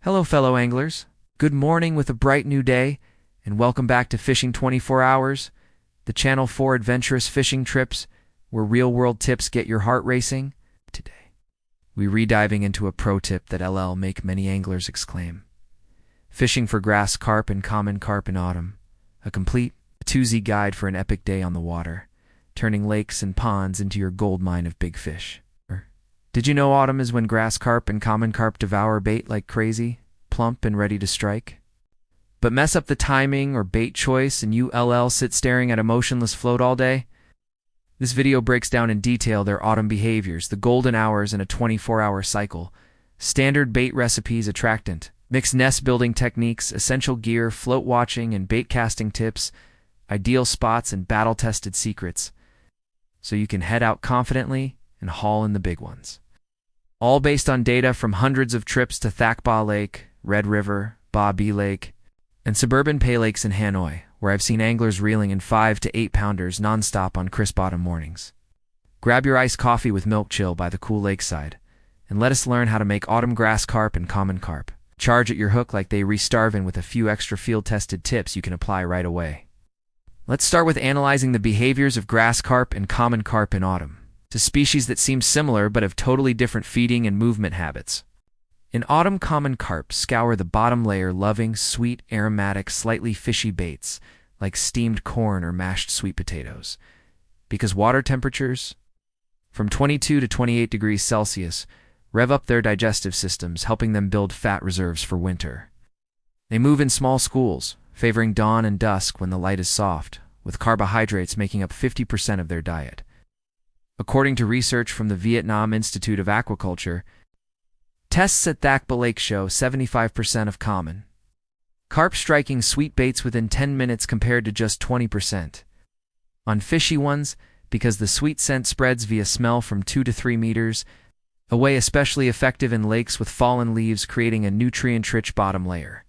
Hello, fellow anglers. Good morning with a bright new day, and welcome back to Fishing 24 Hours, the channel for adventurous fishing trips where real-world tips get your heart racing. Today, we re-diving into a pro tip that LL make many anglers exclaim. Fishing for grass carp and common carp in autumn. A complete, 2Z guide for an epic day on the water, turning lakes and ponds into your gold mine of big fish. Did you know autumn is when grass carp and common carp devour bait like crazy, plump and ready to strike? But mess up the timing or bait choice and you LL sit staring at a motionless float all day? This video breaks down in detail their autumn behaviors, the golden hours in a 24-hour cycle, standard bait recipes, attractant, mixed nest building techniques, essential gear, float watching and bait casting tips, ideal spots and battle-tested secrets, so you can head out confidently and haul in the big ones. All based on data from hundreds of trips to Thakpa Lake, Red River, Ba Bi Lake, and suburban pay lakes in Hanoi, where I've seen anglers reeling in 5 to 8 pounders nonstop on crisp autumn mornings. Grab your iced coffee with milk chill by the cool lakeside, and let us learn how to make autumn grass carp and common carp. Charge at your hook like they restarvin' with a few extra field-tested tips you can apply right away. Let's start with analyzing the behaviors of grass carp and common carp in autumn. To species that seem similar but have totally different feeding and movement habits. In autumn, common carp scour the bottom layer loving sweet, aromatic, slightly fishy baits like steamed corn or mashed sweet potatoes. Because water temperatures from 22 to 28 degrees Celsius rev up their digestive systems, helping them build fat reserves for winter. They move in small schools, favoring dawn and dusk when the light is soft, with carbohydrates making up 50% of their diet. According to research from the Vietnam Institute of Aquaculture, tests at Thakpa Lake show 75% of common carp striking sweet baits within 10 minutes compared to just 20% on fishy ones, because the sweet scent spreads via smell from 2 to 3 meters away, especially effective in lakes with fallen leaves, creating a nutrient-rich bottom layer.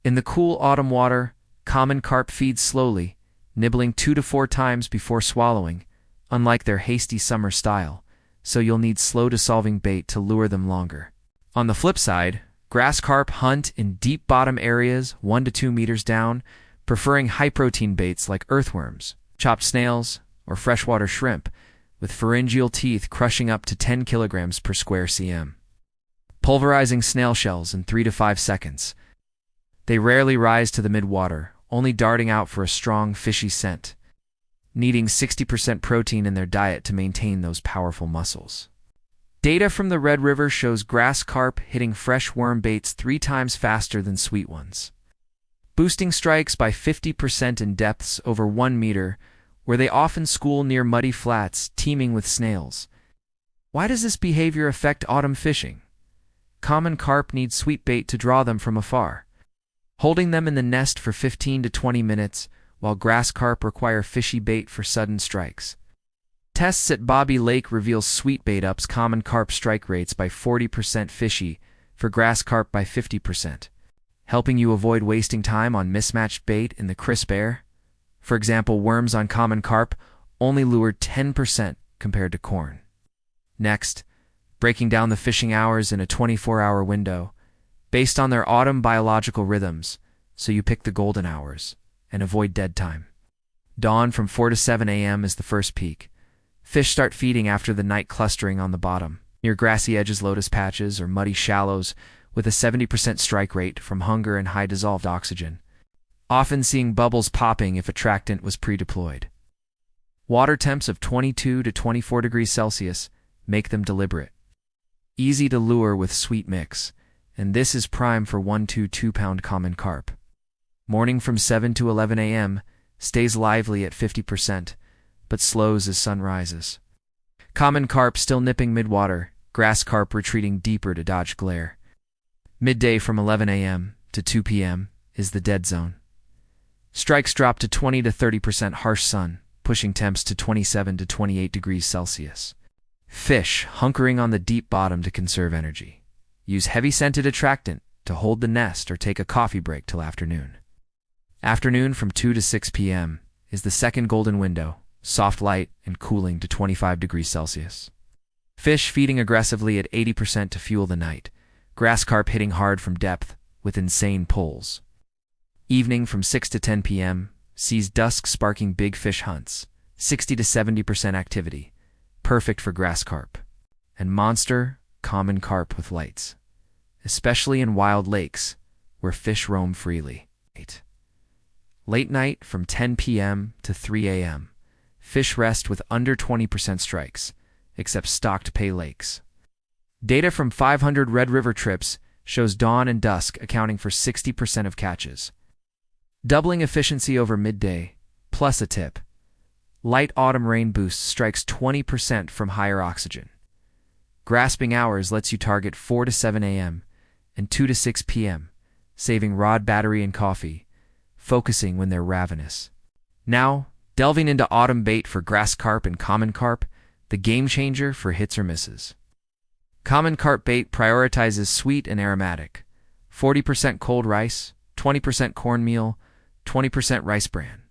In the cool autumn water, common carp feed slowly, nibbling 2 to 4 times before swallowing, unlike their hasty summer style, so you'll need slow-dissolving bait to lure them longer. On the flip side, grass carp hunt in deep bottom areas 1 to 2 meters down, preferring high-protein baits like earthworms, chopped snails, or freshwater shrimp, with pharyngeal teeth crushing up to 10 kilograms per square cm. Pulverizing snail shells in 3 to 5 seconds. They rarely rise to the mid-water, only darting out for a strong, fishy scent, needing 60% protein in their diet to maintain those powerful muscles. Data from the Red River shows grass carp hitting fresh worm baits 3 times faster than sweet ones, boosting strikes by 50% in depths over 1 meter, where they often school near muddy flats teeming with snails. Why does this behavior affect autumn fishing? Common carp need sweet bait to draw them from afar, holding them in the nest for 15 to 20 minutes, while grass carp require fishy bait for sudden strikes. Tests at Ba Bi Lake reveal sweet bait ups common carp strike rates by 40%, fishy for grass carp by 50%, helping you avoid wasting time on mismatched bait in the crisp air. For example, worms on common carp only lured 10% compared to corn. Next, breaking down the fishing hours in a 24-hour window, based on their autumn biological rhythms, so you pick the golden hours and avoid dead time. Dawn from 4 to 7 a.m. is the first peak. Fish start feeding after the night clustering on the bottom, near grassy edges, lotus patches, or muddy shallows, with a 70% strike rate from hunger and high dissolved oxygen, often seeing bubbles popping if attractant was pre-deployed. Water temps of 22 to 24 degrees Celsius make them deliberate, easy to lure with sweet mix, and this is prime for 1 to 2 pound common carp. Morning from 7 to 11 a.m. stays lively at 50%, but slows as sun rises. Common carp still nipping midwater, grass carp retreating deeper to dodge glare. Midday from 11 a.m. to 2 p.m. is the dead zone. Strikes drop to 20 to 30% harsh sun, pushing temps to 27 to 28 degrees Celsius. Fish hunkering on the deep bottom to conserve energy. Use heavy-scented attractant to hold the nest or take a coffee break till afternoon. Afternoon from 2 to 6 p.m. is the second golden window, soft light and cooling to 25 degrees Celsius. Fish feeding aggressively at 80% to fuel the night, Grass carp hitting hard from depth with insane pulls. Evening from 6 to 10 p.m. sees dusk sparking big fish hunts, 60 to 70% activity, perfect for grass carp. And monster, common carp with lights, especially in wild lakes where fish roam freely. Late night from 10 p.m. to 3 a.m. Fish rest with under 20% strikes, except stocked pay lakes. Data from 500 Red River trips shows dawn and dusk accounting for 60% of catches. Doubling efficiency over midday, plus a tip. Light autumn rain boosts strikes 20% from higher oxygen. Grasping hours lets you target 4 to 7 a.m. and 2 to 6 p.m., saving rod, battery, and coffee, focusing when they're ravenous. Now, delving into autumn bait for grass carp and common carp, the game changer for hits or misses. Common carp bait prioritizes sweet and aromatic, 40% cold rice, 20% cornmeal, 20% rice bran,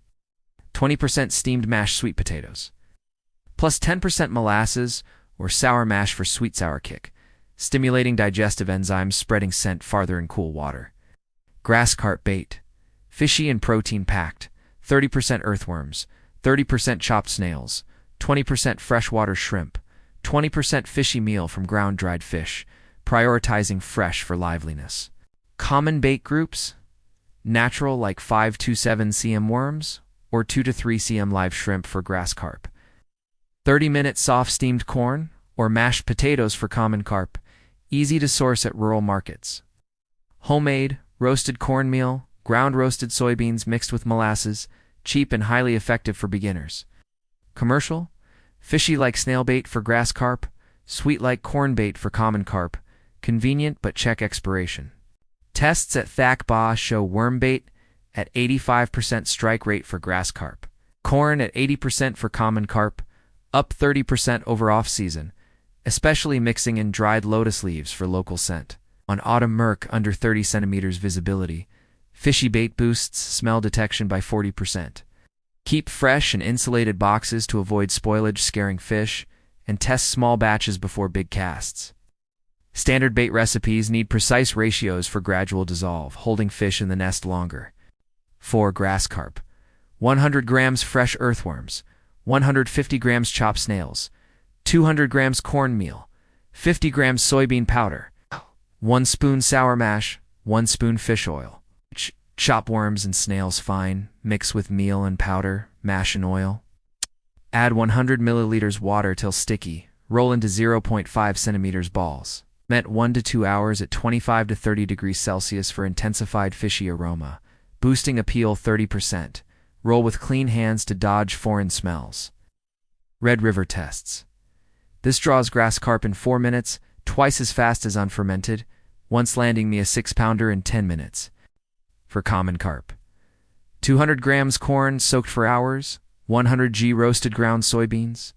20% steamed mashed sweet potatoes, plus 10% molasses or sour mash for sweet sour kick, stimulating digestive enzymes, spreading scent farther in cool water. Grass carp bait, fishy and protein-packed, 30% earthworms, 30% chopped snails, 20% freshwater shrimp, 20% fishy meal from ground-dried fish, prioritizing fresh for liveliness. Common bait groups, natural like 5 to 7 cm worms, or 2 to 3 cm live shrimp for grass carp. 30-minute soft steamed corn, or mashed potatoes for common carp, easy to source at rural markets. Homemade, roasted cornmeal, ground roasted soybeans mixed with molasses, cheap and highly effective for beginners. Commercial, fishy like snail bait for grass carp, sweet like corn bait for common carp, convenient but check expiration. Tests at THAC-BA show worm bait at 85% strike rate for grass carp, corn at 80% for common carp, up 30% over off-season, especially mixing in dried lotus leaves for local scent. On autumn murk under 30 centimeters visibility, fishy bait boosts smell detection by 40%. Keep fresh and insulated boxes to avoid spoilage scaring fish, and test small batches before big casts. Standard bait recipes need precise ratios for gradual dissolve, holding fish in the nest longer. For grass carp, 100 grams fresh earthworms, 150 grams chopped snails, 200 grams cornmeal, 50 grams soybean powder, 1 spoon sour mash, 1 spoon fish oil. Chop worms and snails fine, mix with meal and powder, mash in oil. Add 100 milliliters water till sticky, roll into 0.5 centimeters balls. Ferment 1 to 2 hours at 25 to 30 degrees Celsius for intensified fishy aroma, boosting appeal 30%. Roll with clean hands to dodge foreign smells. Red River tests. This draws grass carp in 4 minutes, twice as fast as unfermented, once landing me a 6-pounder in 10 minutes. For common carp, 200 grams corn soaked for hours, 100 g roasted ground soybeans,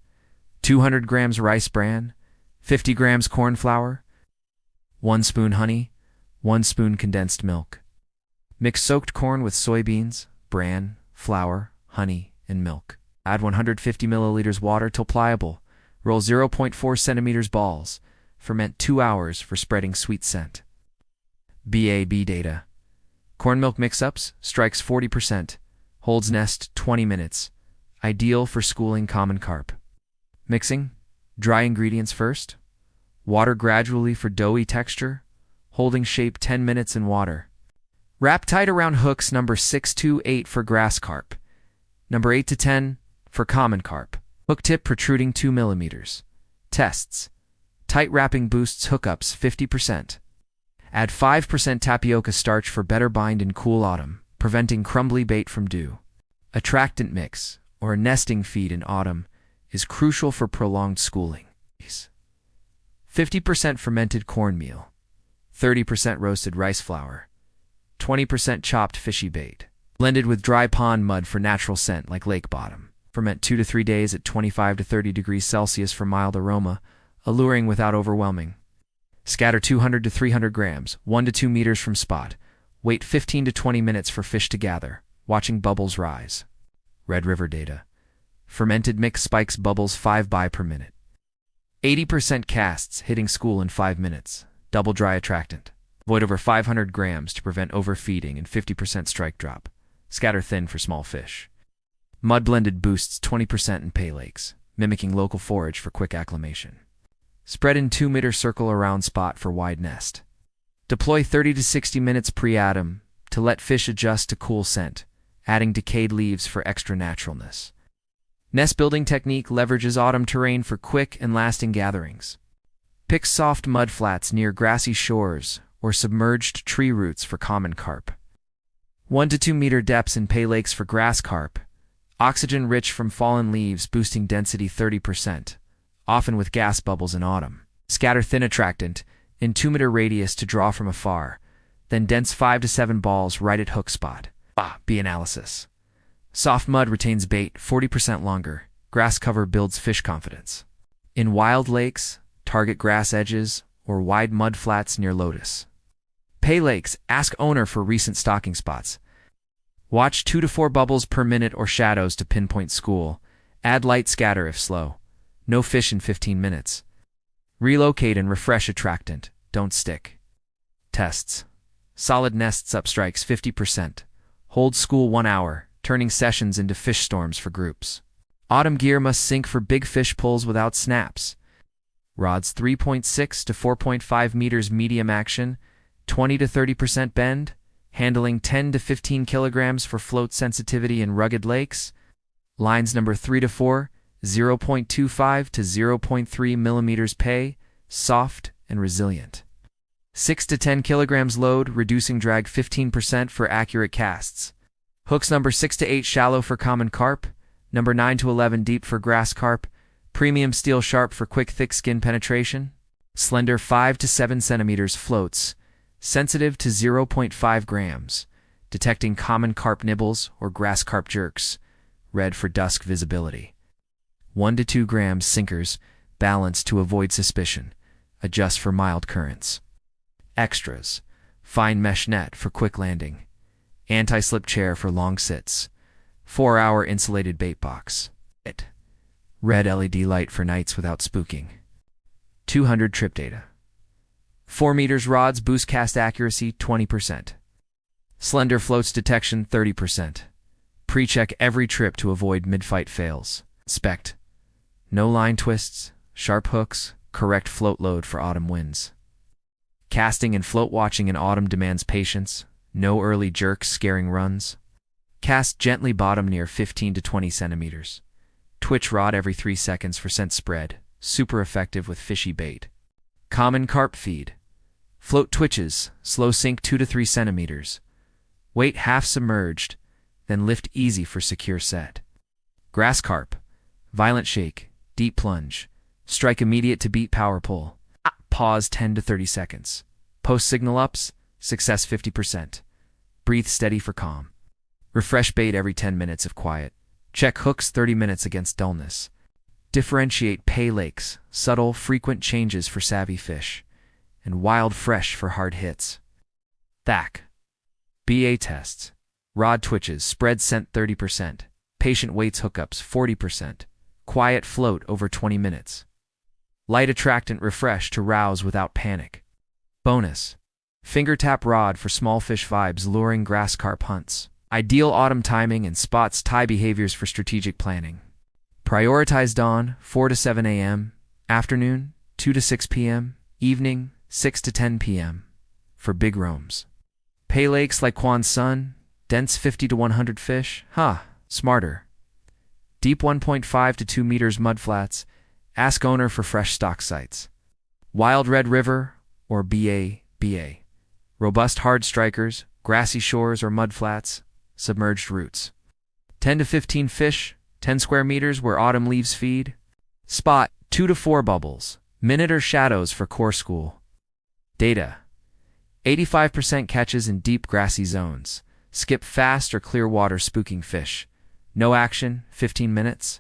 200 grams rice bran, 50 grams corn flour, 1 spoon honey, 1 spoon condensed milk. Mix soaked corn with soybeans, bran, flour, honey, and milk. Add 150 milliliters water till pliable. Roll 0.4 centimeters balls. Ferment 2 hours for spreading sweet scent. BAB data. Corn milk mix-ups, strikes 40%, holds nest 20 minutes, ideal for schooling common carp. Mixing, dry ingredients first, water gradually for doughy texture, holding shape 10 minutes in water. Wrap tight around hooks number 6 to 8 for grass carp, number 8 to 10 for common carp. Hook tip protruding 2 millimeters. Tests. Tight wrapping boosts hookups 50%. Add 5% tapioca starch for better bind in cool autumn, preventing crumbly bait from dew. Attractant mix, or a nesting feed in autumn, is crucial for prolonged schooling. 50% fermented cornmeal, 30% roasted rice flour, 20% chopped fishy bait, blended with dry pond mud for natural scent like lake bottom. Ferment 2 to 3 days at 25 to 30 degrees Celsius for mild aroma, alluring without overwhelming. Scatter 200 to 300 grams, 1 to 2 meters from spot. Wait 15 to 20 minutes for fish to gather, watching bubbles rise. Red River data. Fermented mix spikes bubbles 5 by per minute. 80% casts hitting school in 5 minutes. Double dry attractant. Avoid over 500 grams to prevent overfeeding and 50% strike drop. Scatter thin for small fish. Mud blended boosts 20% in pay lakes, mimicking local forage for quick acclimation. Spread in 2-meter circle around spot for wide nest. Deploy 30 to 60 minutes pre-atom to let fish adjust to cool scent, adding decayed leaves for extra naturalness. Nest building technique leverages autumn terrain for quick and lasting gatherings. Pick soft mud flats near grassy shores or submerged tree roots for common carp. 1 to 2 meter depths in pay lakes for grass carp. Oxygen rich from fallen leaves boosting density 30%, often with gas bubbles in autumn. Scatter thin attractant in 2-meter radius to draw from afar, then dense 5 to 7 balls right at hook spot. B analysis. Soft mud retains bait 40% longer. Grass cover builds fish confidence. In wild lakes, target grass edges or wide mud flats near lotus. Pay lakes, ask owner for recent stocking spots. Watch 2 to 4 bubbles per minute or shadows to pinpoint school. Add light scatter if slow. No fish in 15 minutes. Relocate and refresh attractant. Don't stick. Tests. Solid nests up strikes 50%. Hold school 1 hour, turning sessions into fish storms for groups. Autumn gear must sink for big fish pulls without snaps. Rods 3.6 to 4.5 meters medium action, 20 to 30% bend, handling 10 to 15 kilograms for float sensitivity in rugged lakes. Lines number 3 to 4, 0.25 to 0.3 millimeters pay, soft and resilient. 6 to 10 kilograms load, reducing drag 15% for accurate casts. Hooks number 6 to 8 shallow for common carp, number 9 to 11 deep for grass carp, premium steel sharp for quick thick skin penetration. Slender 5 to 7 centimeters floats, sensitive to 0.5 grams, detecting common carp nibbles or grass carp jerks, red for dusk visibility. 1 to 2 grams sinkers, balanced to avoid suspicion, adjust for mild currents. Extras, fine mesh net for quick landing, anti-slip chair for long sits, 4-hour insulated bait box. Red LED light for nights without spooking. 200 trip data. 4 meters rods boost cast accuracy 20%. Slender floats detection 30%. Pre-check every trip to avoid mid-fight fails. Inspect. No line twists, sharp hooks, correct float load for autumn winds. Casting and float watching in autumn demands patience, no early jerks scaring runs. Cast gently bottom near 15 to 20 centimeters. Twitch rod every 3 seconds for scent spread, super effective with fishy bait. Common carp feed. Float twitches, slow sink 2 to 3 centimeters. Weight half submerged, then lift easy for secure set. Grass carp. Violent shake, deep plunge. Strike immediate to beat power pull. Pause 10 to 30 seconds. Post signal ups, success 50%. Breathe steady for calm. Refresh bait every 10 minutes if quiet. Check hooks 30 minutes against dullness. Differentiate pay lakes, subtle, frequent changes for savvy fish, and wild fresh for hard hits. THAC. BA tests. Rod twitches, spread scent 30%. Patient waits hookups 40%. Quiet float over 20 minutes. Light attractant refresh to rouse without panic. Bonus. Finger tap rod for small fish vibes luring grass carp hunts. Ideal autumn timing and spots tie behaviors for strategic planning. Prioritize dawn, 4 to 7 a.m., afternoon, 2 to 6 p.m., evening, 6 to 10 p.m. for big roams. Pay lakes like Quan Sun, dense 50 to 100 fish, smarter. Deep 1.5 to 2 meters mud flats, ask owner for fresh stock sites. Wild Red River or BA. Robust hard strikers, grassy shores or mud flats, submerged roots. 10 to 15 fish, 10 square meters where autumn leaves feed. Spot 2 to 4 bubbles, minute or shadows for core school. Data. 85% catches in deep grassy zones. Skip fast or clear water spooking fish. No action, 15 minutes.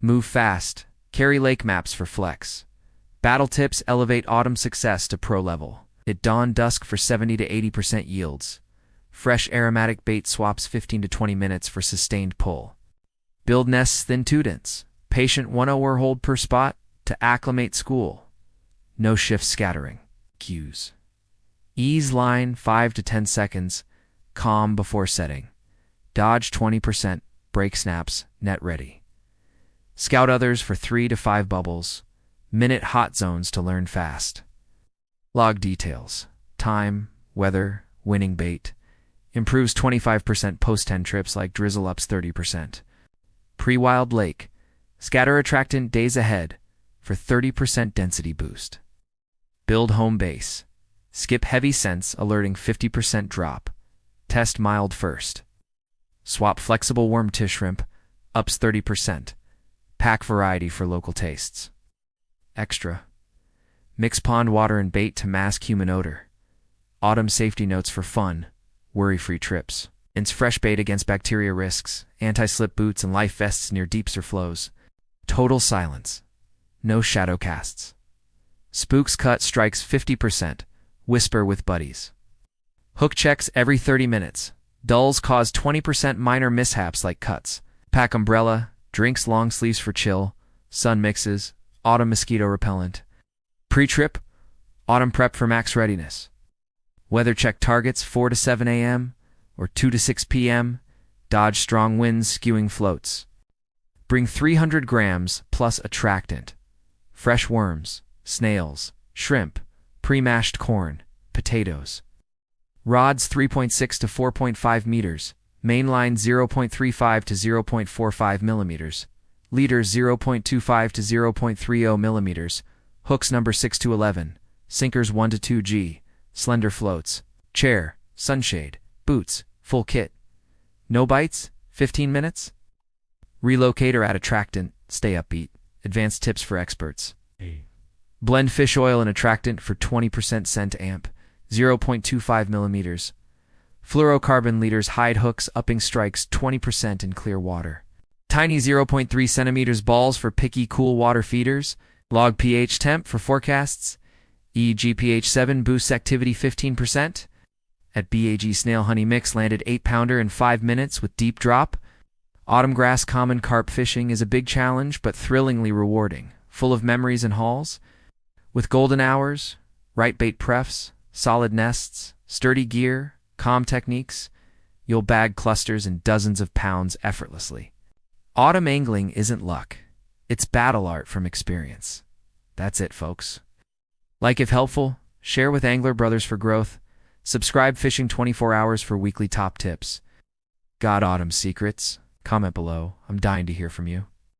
Move fast. Carry lake maps for flex. Battle tips elevate autumn success to pro level. At dawn dusk for 70 to 80% yields. Fresh aromatic bait swaps 15 to 20 minutes for sustained pull. Build nests thin tudents. Patient 1 hour hold per spot to acclimate school. No shift scattering. Cues. Ease line 5 to 10 seconds. Calm before setting. Dodge 20%. Break snaps. Net ready. Scout others for 3 to 5 bubbles. Minute hot zones to learn fast. Log details. Time, weather, winning bait. Improves 25% post-10 trips like drizzle ups 30%. Pre-wild lake. Scatter attractant days ahead for 30% density boost. Build home base. Skip heavy scents alerting 50% drop. Test mild first. Swap flexible worm to shrimp, ups 30%. Pack variety for local tastes. Extra. Mix pond water and bait to mask human odor. Autumn safety notes for fun, worry-free trips. Rinse fresh bait against bacteria risks, anti-slip boots and life vests near deeps or flows. Total silence. No shadow casts. Spooks cut strikes 50%. Whisper with buddies. Hook checks every 30 minutes. Dulls cause 20% minor mishaps like cuts. Pack umbrella, drinks long sleeves for chill, sun mixes, autumn mosquito repellent. Pre-trip, autumn prep for max readiness. Weather check targets 4 to 7 a.m. or 2 to 6 p.m. Dodge strong winds skewing floats. Bring 300 grams plus attractant. Fresh worms, snails, shrimp, pre-mashed corn, potatoes. Rods 3.6 to 4.5 meters. Mainline 0.35 to 0.45 millimeters. Leaders 0.25 to 0.30 millimeters. Hooks number 6 to 11. Sinkers 1 to 2 G. Slender floats. Chair, sunshade, boots, full kit. No bites? 15 minutes? Relocate or add attractant. Stay upbeat. Advanced tips for experts. Blend fish oil and attractant for 20% scent amp. 0.25 millimeters. Fluorocarbon leaders hide hooks upping strikes 20% in clear water. Tiny 0.3 centimeters balls for picky cool water feeders. Log pH temp for forecasts. EGPH 7 boosts activity 15%. At BAG Snail Honey Mix landed 8-pounder in 5 minutes with deep drop. Autumn grass common carp fishing is a big challenge but thrillingly rewarding. Full of memories and hauls. With golden hours, right bait prefs, solid nests, sturdy gear, calm techniques, you'll bag clusters and dozens of pounds effortlessly. Autumn angling isn't luck. It's battle art from experience. That's it, folks. Like if helpful, share with Angler Brothers for growth. Subscribe Fishing 24 Hours for weekly top tips. Got autumn secrets? Comment below. I'm dying to hear from you.